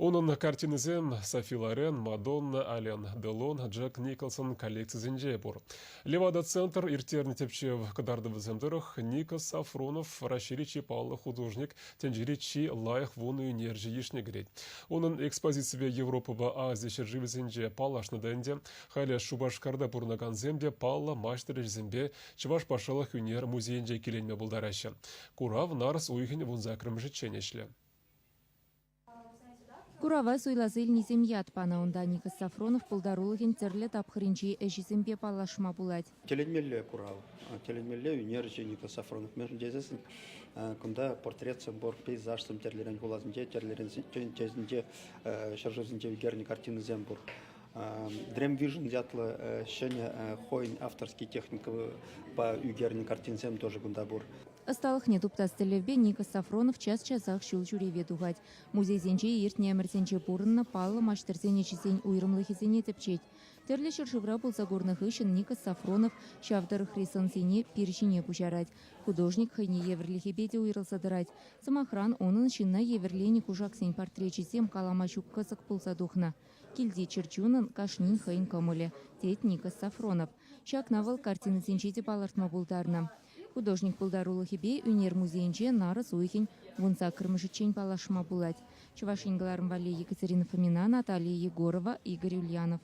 Onun картинызем Софи Лорен, Мадонна, Ален Делон, Джек Николсон коллекциясынже бур. Левада-центр иртерні тепчев кадардывыземдырых Никос Сафронов расширичи паллы художник тенжиричи лайх вуну энержи ешне греть. Onun экспозиция Европы ба Азия шерживызенже палашны дэнде, халя Шубашкарда бурнаганземде палла маштырыжзембе Чываш пашалах юнер музейнже келенме булдараща. Курав нарс уйхин вунзакрымжы ченешле. Курава суйлазы илнизем ятпана онда Никос Сафронов пулдарулыгин терле тапхыринчи эжизембе палашма булать. Теленмелле Курав, теленмелле юнержи Никос Сафронов. Между дезесен, кунда портрет собор пейзаж сам терлерен гулазмде, терлерен тезінде шаржозінде вигерни картины зембур. Дрем Vision дятла щеня хойн авторский техник по югерни картин зем тоже гундабур. Осталых не туптастелевбе Никос Сафронов час-часах шул жюреве дугать. Музей зенче ирт немерсенче бурынна паллы маштерзене чизень уйрымлыхизене тепчеть. Терле шыршывра болса горных ищен Никос Сафронов шавдырых рисансене перечине пучарать. Художник хайне еверлихебеде уйрылса дырать. Самохран онын шинна еверлени кужаксень портретчизем каламачук кызык пулса духна. Кильди черчунын кашнин хайн камуле. Тет Никос Сафронов. Шак навал картины зенчеде палартма булдарна. Художник пулдарулыхебе Юнер музейнче нарыс уйхин вунса кырмышычень палашма булать. Чувашингаларым Вале Екатерина Фомина, Наталья Егорова, Игорь Ульянов.